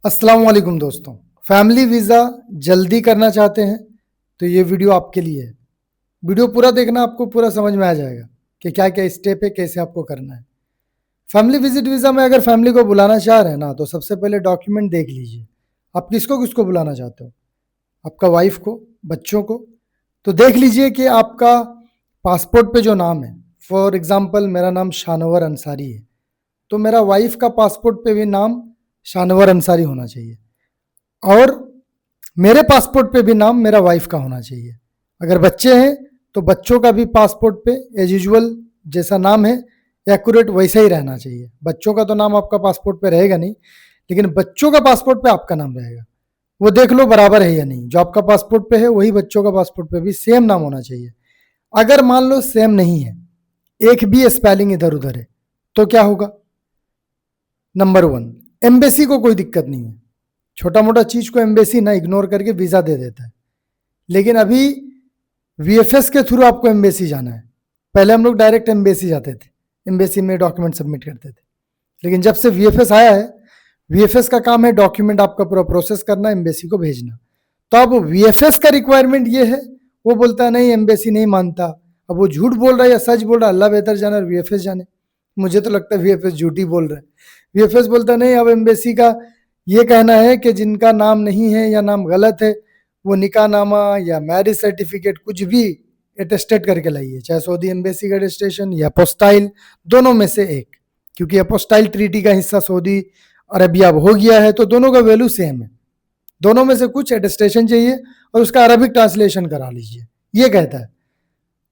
अस्सलाम वालेकुम दोस्तों। फैमिली वीज़ा जल्दी करना चाहते हैं तो ये वीडियो आपके लिए है। वीडियो पूरा देखना, आपको पूरा समझ में आ जाएगा कि क्या क्या स्टेप है, कैसे आपको करना है। फैमिली विजिट वीज़ा में अगर फैमिली को बुलाना चाह रहे हैं ना, तो सबसे पहले डॉक्यूमेंट देख लीजिए। आप किसको किसको बुलाना चाहते हो, आपका वाइफ को, बच्चों को। तो देख लीजिए कि आपका पासपोर्ट पे जो नाम है, फॉर एग्जाम्पल मेरा नाम शानवर अंसारी है, तो मेरा वाइफ का पासपोर्ट पे भी नाम शानवर अंसारी होना चाहिए और मेरे पासपोर्ट पे भी नाम मेरा वाइफ का होना चाहिए। अगर बच्चे हैं तो बच्चों का भी पासपोर्ट पे एज यूजुअल जैसा नाम है एक्यूरेट वैसा ही रहना चाहिए। बच्चों का तो नाम आपका पासपोर्ट पे रहेगा नहीं, लेकिन बच्चों का पासपोर्ट पे आपका नाम रहेगा। वो देख लो बराबर है या नहीं। जो आपका पासपोर्ट पे है वही बच्चों का पासपोर्ट पे भी सेम नाम होना चाहिए। अगर मान लो सेम नहीं है, एक भी स्पेलिंग इधर उधर है, तो क्या होगा? नंबर वन, एम्बेसी को कोई दिक्कत नहीं है। छोटा मोटा चीज को एम्बेसी ना इग्नोर करके वीजा दे देता है, लेकिन अभी वीएफएस के थ्रू आपको एम्बेसी जाना है। पहले हम लोग डायरेक्ट एम्बेसी जाते थे, एम्बेसी में डॉक्यूमेंट सबमिट करते थे, लेकिन जब से वीएफएस आया है, वीएफएस का काम है डॉक्यूमेंट आपका पूरा प्रोसेस करना, एम्बेसी को भेजना। तो अब वीएफएस का रिक्वायरमेंट ये है, वो बोलता है नहीं एम्बेसी नहीं मानता। अब वो झूठ बोल रहा है या सच बोल रहा है, अल्लाह बेहतर जाने और वीएफएस जाने। मुझे तो लगता है वीएफएस झूठ ही बोल रहा है। वीएफएस बोलता नहीं, अब एम्बेसी का ये कहना है कि जिनका नाम नहीं है या नाम गलत है, वो निकाहनामा या मैरिज सर्टिफिकेट कुछ भी अटेस्टेड करके लाइए, चाहे सऊदी एम्बेसी का अटेस्टेशन या अपोस्टाइल, दोनों में से एक। क्योंकि अपोस्टाइल ट्रीटी का हिस्सा सऊदी अरबिया अब हो गया है, तो दोनों का वैल्यू सेम है। दोनों में से कुछ अटेस्टेशन चाहिए और उसका अरबिक ट्रांसलेशन करा लीजिए। ये कहता है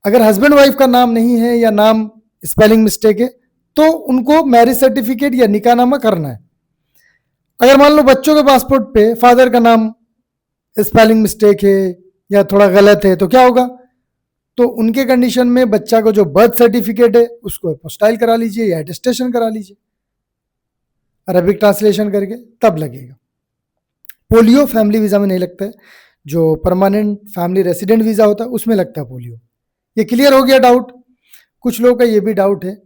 अगर हस्बैंड वाइफ का नाम नहीं है या नाम स्पेलिंग मिस्टेक है, तो उनको मैरिज सर्टिफिकेट या निकाहनामा करना है। अगर मान लो बच्चों के पासपोर्ट पे फादर का नाम स्पेलिंग मिस्टेक है या थोड़ा गलत है, तो क्या होगा? तो उनके कंडीशन में बच्चा को जो बर्थ सर्टिफिकेट है उसको अपोस्टाइल करा लीजिए या अटेस्टेशन करा लीजिए अरबिक ट्रांसलेशन करके, तब लगेगा। पोलियो फैमिली वीजा में नहीं लगता है, जो परमानेंट फैमिली रेसिडेंट वीजा होता है उसमें लगता है पोलियो। ये क्लियर हो गया डाउट? कुछ लोगों का ये भी डाउट है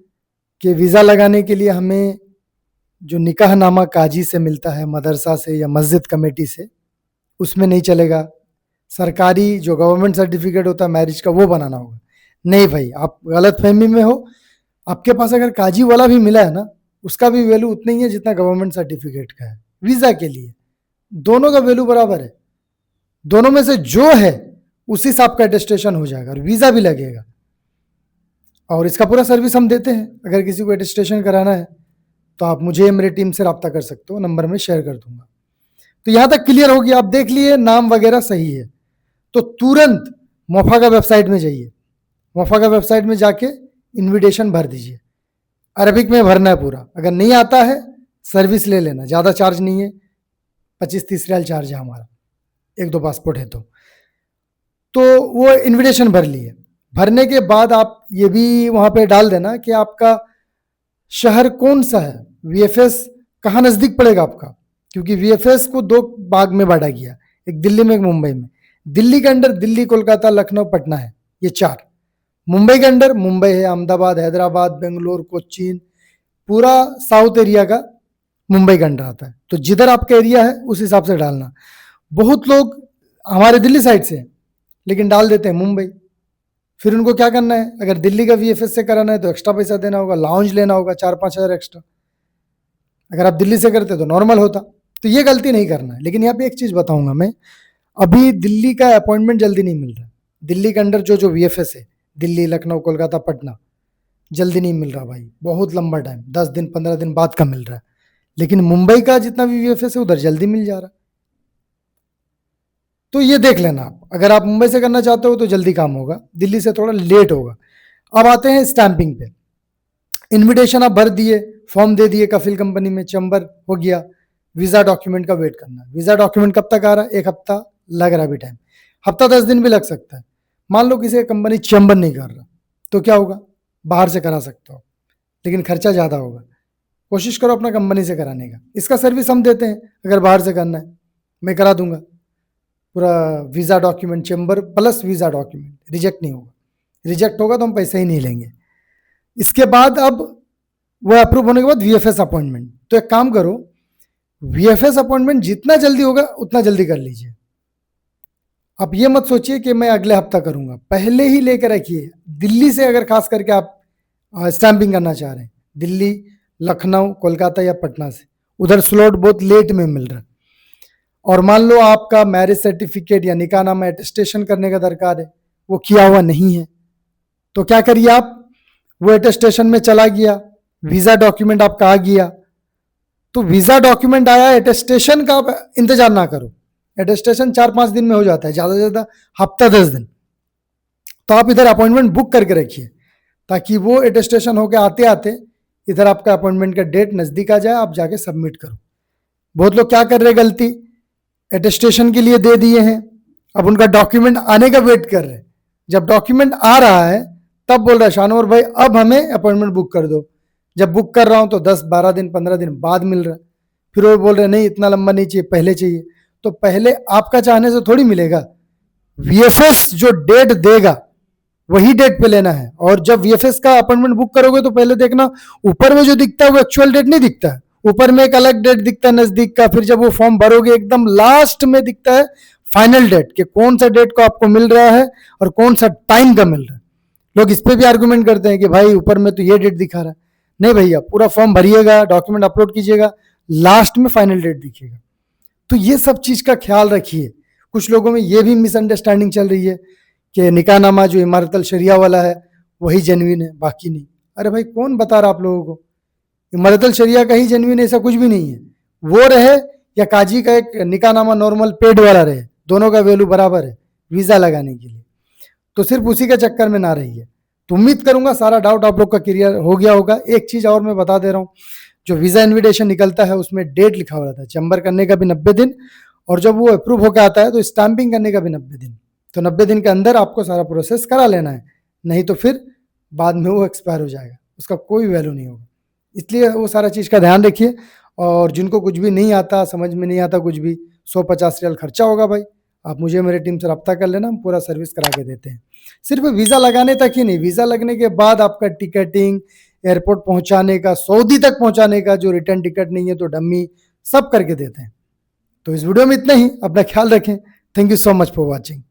कि वीजा लगाने के लिए हमें जो निकाहनामा काजी से मिलता है, मदरसा से या मस्जिद कमेटी से, उसमें नहीं चलेगा। सरकारी जो गवर्नमेंट सर्टिफिकेट होता है मैरिज का, वो बनाना होगा। नहीं भाई, आप गलत फहमी में हो। आपके पास अगर काजी वाला भी मिला है ना, उसका भी वैल्यू उतना ही है जितना गवर्नमेंट सर्टिफिकेट का है वीजा के लिए। दोनों का वैल्यू बराबर है। दोनों में से जो है उसी से आपका अटेस्टेशन हो जाएगा और वीजा भी लगेगा। और इसका पूरा सर्विस हम देते हैं। अगर किसी को अटेस्टेशन कराना है तो आप मुझे मेरी टीम से रब्ता कर सकते हो, नंबर में शेयर कर दूंगा। तो यहां तक क्लियर हो गया? आप देख लिए नाम वगैरह सही है, तो तुरंत मोफा का वेबसाइट में जाइए। मोफा का वेबसाइट में जाके इनविटेशन भर दीजिए। अरबिक में भरना है पूरा। अगर नहीं आता है सर्विस ले लेना, ज़्यादा चार्ज नहीं है, 25-30 रियाल चार्ज है हमारा, एक दो पासपोर्ट है तो वो इनविटेशन भर लिए। भरने के बाद आप ये भी वहां पे डाल देना कि आपका शहर कौन सा है, वीएफएस कहाँ नज़दीक पड़ेगा आपका, क्योंकि वीएफएस को दो भाग में बांटा गया, एक दिल्ली में एक मुंबई में। दिल्ली के अंदर दिल्ली, कोलकाता, लखनऊ, पटना है, ये चार। मुंबई के अंदर मुंबई है, अहमदाबाद, हैदराबाद, बेंगलोर, कोचीन, पूरा साउथ एरिया का मुंबई के अंडर आता है। तो जिधर आपका एरिया है उस हिसाब से डालना। बहुत लोग हमारे दिल्ली साइड से लेकिन डाल देते हैं मुंबई। फिर उनको क्या करना है, अगर दिल्ली का वीएफएस से कराना है तो एक्स्ट्रा पैसा देना होगा, लाउंज लेना होगा 4-5 हज़ार एक्स्ट्रा। अगर आप दिल्ली से करते तो नॉर्मल होता। तो ये गलती नहीं करना है। लेकिन यहाँ पे एक चीज़ बताऊंगा मैं, अभी दिल्ली का अपॉइंटमेंट जल्दी नहीं मिल रहा। दिल्ली के अंडर जो जो वीएफएस है, दिल्ली, लखनऊ, कोलकाता, पटना, जल्दी नहीं मिल रहा भाई, बहुत लंबा टाइम, 10 दिन 15 दिन बाद का मिल रहा है। लेकिन मुंबई का जितना भी वीएफएस है उधर जल्दी मिल जा रहा है। तो ये देख लेना आप, अगर आप मुंबई से करना चाहते हो तो जल्दी काम होगा, दिल्ली से थोड़ा लेट होगा। अब आते हैं स्टैंपिंग पे। इनविटेशन आप भर दिए, फॉर्म दे दिए, कफिल कंपनी में चैम्बर हो गया, वीजा डॉक्यूमेंट का वेट करना। वीजा डॉक्यूमेंट कब तक आ रहा है? 1 हफ्ता लग रहा है अभी टाइम, हफ्ता 10 दिन भी लग सकता है। मान लो किसी कंपनी चैम्बर नहीं कर रहा, तो क्या होगा? बाहर से करा सकते हो, लेकिन खर्चा ज़्यादा होगा। कोशिश करो अपना कंपनी से कराने का। इसका सर्विस हम देते हैं, अगर बाहर से करना है मैं करा दूंगा। पूरा visa document, chamber plus visa document, reject नहीं होगा। रिजेक्ट होगा तो हम पैसे ही नहीं लेंगे। इसके बाद अब वो अप्रूव होने के बाद वीएफएस अपॉइंटमेंट। तो एक काम करो, वीएफएस अपॉइंटमेंट जितना जल्दी होगा उतना जल्दी कर लीजिए। आप ये मत सोचिए कि मैं अगले हफ्ता करूंगा, पहले ही लेकर रखिए। दिल्ली से अगर खास करके आप स्टैंपिंग करना चाह रहे हैं, दिल्ली, लखनऊ, कोलकाता या पटना से, उधर स्लॉट बहुत लेट में मिल रहा है। और मान लो आपका मैरिज सर्टिफिकेट या निकाहनामा अटेस्टेशन करने का दरकार है, वो किया हुआ नहीं है, तो क्या करिए आप, वो अटेस्टेशन में चला गया, वीजा डॉक्यूमेंट आपका आ गया, तो वीजा डॉक्यूमेंट आया, अटेस्टेशन का आप इंतजार ना करो। अटेस्टेशन 4-5 दिन में हो जाता है, ज्यादा से ज्यादा हफ्ता 10 दिन। तो आप इधर अपॉइंटमेंट बुक करके रखिए, ताकि वो अटेस्टेशन होकर आते आते इधर आपका अपॉइंटमेंट का डेट नजदीक आ जाए, आप जाके सबमिट करो। बहुत लोग क्या कर रहे गलती, अटेस्टेशन के लिए दे दिए हैं, अब उनका डॉक्यूमेंट आने का वेट कर रहे हैं। जब डॉक्यूमेंट आ रहा है तब बोल रहा है शानोर भाई अब हमें अपॉइंटमेंट बुक कर दो। जब बुक कर रहा हूं तो 10-12 दिन 15 दिन बाद मिल रहा है, फिर वो बोल रहे नहीं इतना लंबा नहीं चाहिए, पहले चाहिए। तो पहले आपका चाहने से थोड़ी मिलेगा, वीएफएस जो डेट देगा वही डेट पे लेना है। और जब वीएफएस का अपॉइंटमेंट बुक करोगे तो पहले देखना ऊपर में जो दिखता है वो एक्चुअल डेट नहीं दिखता है, ऊपर में एक अलग डेट दिखता है नजदीक का, फिर जब वो फॉर्म भरोगे एकदम लास्ट में दिखता है फाइनल डेट, कि कौन सा डेट को आपको मिल रहा है और कौन सा टाइम का मिल रहा है। लोग इस पे भी आर्गुमेंट करते हैं कि भाई ऊपर में तो ये डेट दिखा रहा है। नहीं भैया, पूरा फॉर्म भरिएगा, डॉक्यूमेंट अपलोड कीजिएगा, लास्ट में फाइनल डेट दिखेगा। तो ये सब चीज का ख्याल रखिए। कुछ लोगों में ये भी मिसअंडरस्टैंडिंग चल रही है कि निकाहनामा जो इमारतल शरिया वाला है वही जेन्युइन है, बाकी नहीं। अरे भाई कौन बता रहा आप लोगों को, इमारतल शरिया का ही जेन्युइन, ऐसा कुछ भी नहीं है। वो रहे या काजी का एक निकाहनामा नॉर्मल पेड वाला रहे, दोनों का वैल्यू बराबर है वीजा लगाने के लिए। तो सिर्फ उसी के चक्कर में ना रहिए। तो उम्मीद करूंगा सारा डाउट आप लोग का क्लियर हो गया होगा। एक चीज और मैं बता दे रहा हूँ, जो वीजा इन्विटेशन निकलता है उसमें डेट लिखा हुआ रहता है, चैम्बर करने का भी 90 दिन, और जब वो अप्रूव होकर आता है तो स्टैंपिंग करने का भी 90 दिन। तो 90 दिन के अंदर आपको सारा प्रोसेस करा लेना है, नहीं तो फिर बाद में वो एक्सपायर हो जाएगा, उसका कोई वैल्यू नहीं होगा। इसलिए वो सारा चीज़ का ध्यान रखिए। और जिनको कुछ भी नहीं आता, समझ में नहीं आता कुछ भी, 150 रियाल खर्चा होगा भाई, आप मुझे मेरे टीम से रब्ता कर लेना, हम पूरा सर्विस करा के देते हैं। सिर्फ वीज़ा लगाने तक ही नहीं, वीज़ा लगने के बाद आपका टिकटिंग, एयरपोर्ट पहुंचाने का, सऊदी तक पहुंचाने का, जो रिटर्न टिकट नहीं है तो डम्मी, सब करके देते हैं। तो इस वीडियो में इतना ही, अपना ख्याल रखें। Thank you so much for watching.